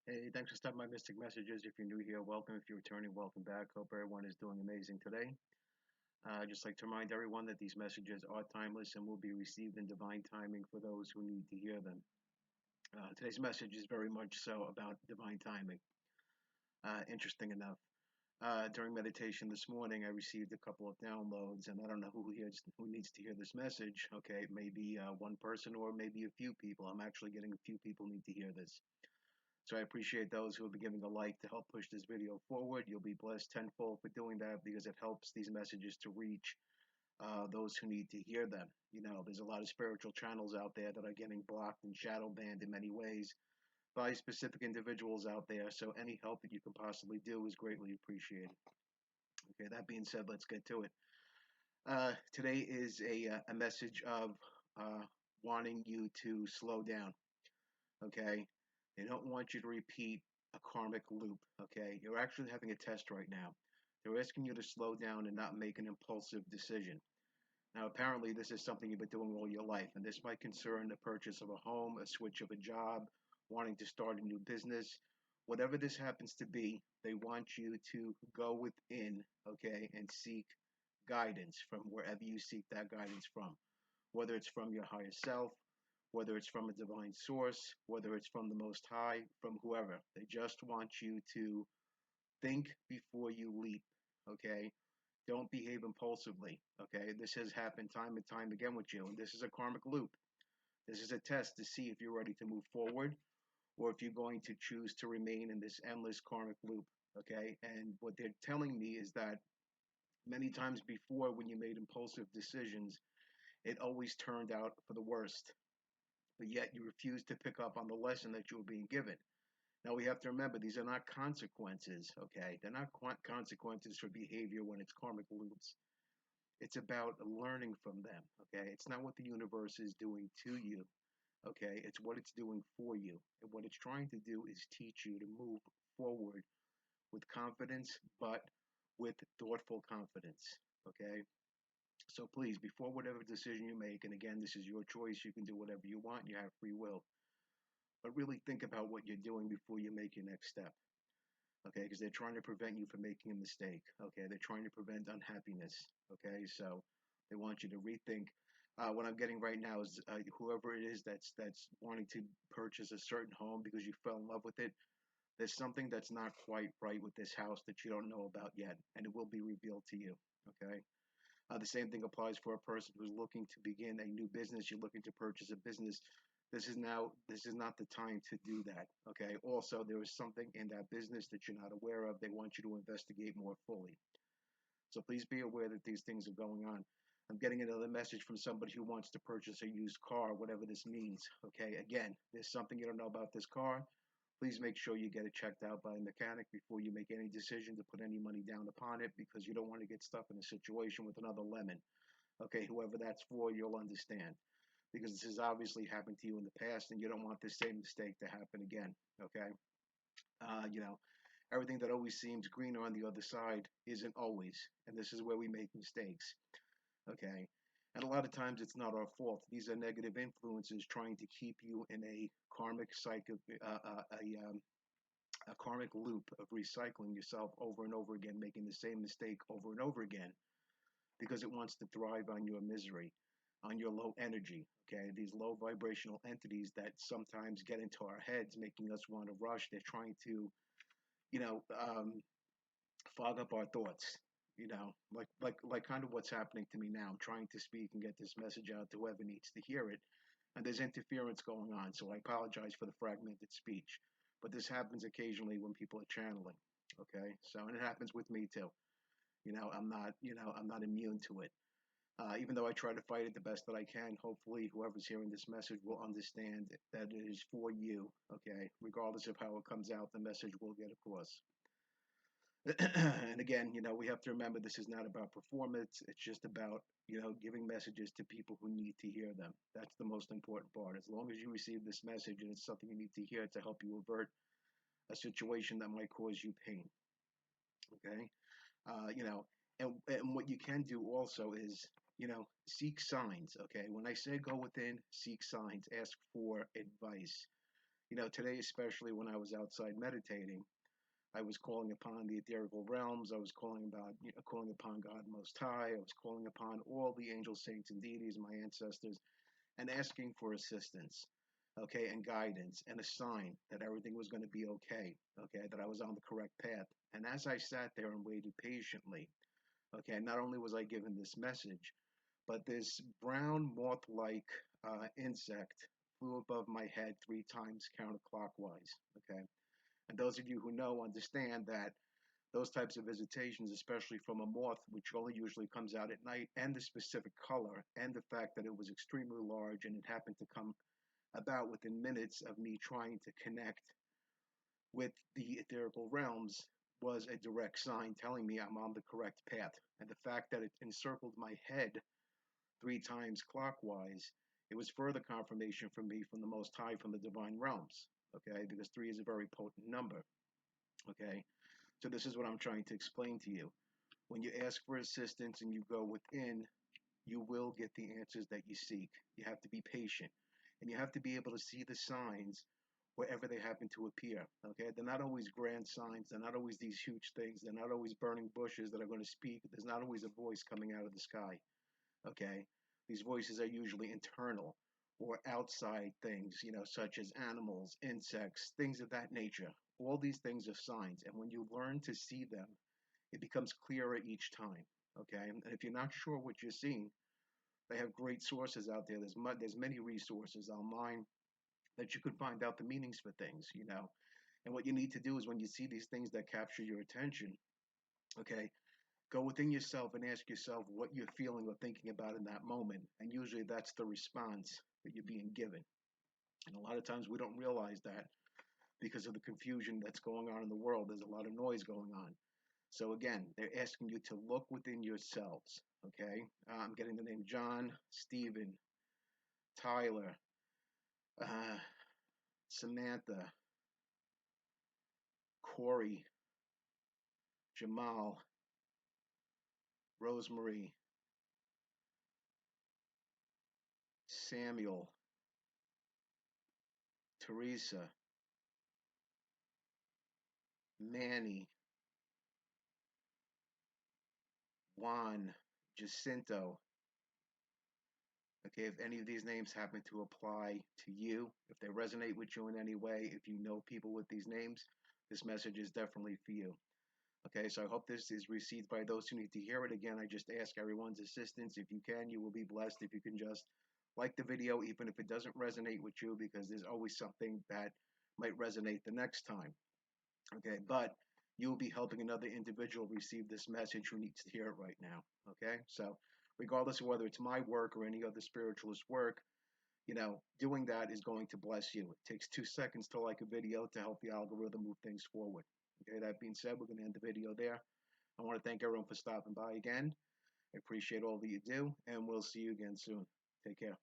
Hey, thanks for stopping by Mystic Messages. If you're new here, welcome. If you're returning, welcome back. Hope everyone is doing amazing today. I'd just like to remind everyone that these messages are timeless and will be received in divine timing for those who need to hear them. Today's message is very much so about divine timing. Interesting enough, during meditation this morning, I received a couple of downloads, and I don't know who needs to hear this message. Okay, maybe one person or maybe a few people. I'm actually getting a few people need to hear this. So I appreciate those who will be giving a like to help push this video forward. You'll be blessed tenfold for doing that because it helps these messages to reach those who need to hear them. You know, there's a lot of spiritual channels out there that are getting blocked and shadow banned in many ways by specific individuals out there. So any help that you can possibly do is greatly appreciated. Okay, that being said, let's get to it. Today is a message of uh, wanting you to slow down. Okay, they don't want you to repeat a karmic loop. Okay, you're actually having a test right now. They're asking you to slow down and not make an impulsive decision. Now, apparently, this is something you've been doing all your life, and this might concern the purchase of a home, a switch of a job, wanting to start a new business. Whatever this happens to be, they want you to go within, okay, and seek guidance from wherever you seek that guidance from, whether it's from your higher self, whether it's from a divine source, whether it's from the Most High, from whoever. They just want you to think before you leap, okay? Don't behave impulsively, okay? This has happened time and time again with you, and this is a karmic loop. This is a test to see if you're ready to move forward or if you're going to choose to remain in this endless karmic loop, okay? And what they're telling me is that many times before, when you made impulsive decisions, it always turned out for the worst, but yet you refuse to pick up on the lesson that you were being given. Now we have to remember these are not consequences, okay? They're not consequences for behavior when it's karmic loops. It's about learning from them, okay? It's not what the universe is doing to you, okay? It's what it's doing for you. And what it's trying to do is teach you to move forward with confidence, but with thoughtful confidence, okay? So please, before whatever decision you make, and again, this is your choice, you can do whatever you want, you have free will, but really think about what you're doing before you make your next step, okay? Because they're trying to prevent you from making a mistake, okay? They're trying to prevent unhappiness, okay? So they want you to rethink. What I'm getting right now is whoever it is that's wanting to purchase a certain home because you fell in love with it. There's something that's not quite right with this house that you don't know about yet, and it will be revealed to you, okay? The same thing applies for a person who's looking to begin a new business. You're looking to purchase a business. This is not the time to do that. Okay. Also, there is something in that business that you're not aware of. They want you to investigate more fully. So please be aware that these things are going on. I'm getting another message from somebody who wants to purchase a used car, whatever this means. Okay. Again, there's something you don't know about this car. Please make sure you get it checked out by a mechanic before you make any decision to put any money down upon it because you don't want to get stuck in a situation with another lemon. Okay, whoever that's for, you'll understand because this has obviously happened to you in the past and you don't want the same mistake to happen again. Okay, you know, everything that always seems greener on the other side isn't always, and this is where we make mistakes. Okay, and a lot of times it's not our fault. These are negative influences trying to keep you in a karmic cycle, a karmic loop of recycling yourself over and over again, making the same mistake over and over again because it wants to thrive on your misery, on your low energy. Okay, these low vibrational entities that sometimes get into our heads, making us want to rush. They're trying to, you know, fog up our thoughts. You know, like kind of what's happening to me now. I'm trying to speak and get this message out to whoever needs to hear it, and there's interference going on. So I apologize for the fragmented speech, but this happens occasionally when people are channeling. Okay, so and it happens with me too. I'm not immune to it. Even though I try to fight it the best that I can, hopefully whoever's hearing this message will understand that it is for you. Okay, regardless of how it comes out, the message will get across. And again, we have to remember this is not about performance. It's just about, giving messages to people who need to hear them. That's the most important part. As long as you receive this message and it's something you need to hear to help you avert a situation that might cause you pain. Okay. uh, you know, and what you can do also is, seek signs. Okay, when I say go within, seek signs, ask for advice. Today, especially when I was outside meditating, I was calling upon the etherical realms. I was calling upon God Most High. I was calling upon all the angels, saints, and deities, my ancestors, and asking for assistance, okay, and guidance and a sign that everything was going to be okay, okay, that I was on the correct path. And as I sat there and waited patiently, okay, not only was I given this message, but this brown moth-like insect flew above my head 3 times counterclockwise, okay. And those of you who know understand that those types of visitations, especially from a moth, which only usually comes out at night, and the specific color, and the fact that it was extremely large and it happened to come about within minutes of me trying to connect with the etherical realms, was a direct sign telling me I'm on the correct path. And the fact that it encircled my head 3 times clockwise, it was further confirmation for me from the Most High, from the divine realms, okay? Because 3 is a very potent number, okay? So this is what I'm trying to explain to you. When you ask for assistance and you go within, you will get the answers that you seek. You have to be patient, and you have to be able to see the signs wherever they happen to appear. Okay, they're not always grand signs. They're not always these huge things. They're not always burning bushes that are going to speak. There's not always a voice coming out of the sky. Okay, these voices are usually internal or outside things, such as animals, insects, things of that nature. All these things are signs, and when you learn to see them, it becomes clearer each time. Okay, and if you're not sure what you're seeing, they have great sources out there. There's many resources online that you can find out the meanings for things. And what you need to do is when you see these things that capture your attention, okay, go within yourself and ask yourself what you're feeling or thinking about in that moment. And usually that's the response that you're being given. And a lot of times we don't realize that because of the confusion that's going on in the world. There's a lot of noise going on. So again, they're asking you to look within yourselves. Okay, I'm getting the name John, Stephen, Tyler, uh, Samantha, Corey, Jamal, Rosemary, Samuel, Teresa, Manny, Juan, Jacinto. Okay, if any of these names happen to apply to you, if they resonate with you in any way, if you know people with these names, this message is definitely for you. Okay, so I hope this is received by those who need to hear it. Again, I just ask everyone's assistance. If you can, you will be blessed. If you can just like the video, even if it doesn't resonate with you, because there's always something that might resonate the next time. Okay, but you will be helping another individual receive this message who needs to hear it right now. Okay, so regardless of whether it's my work or any other spiritualist work, doing that is going to bless you. It takes 2 seconds to like a video to help the algorithm move things forward. Okay, that being said, we're going to end the video there. I want to thank everyone for stopping by again. I appreciate all that you do, and we'll see you again soon. Take care.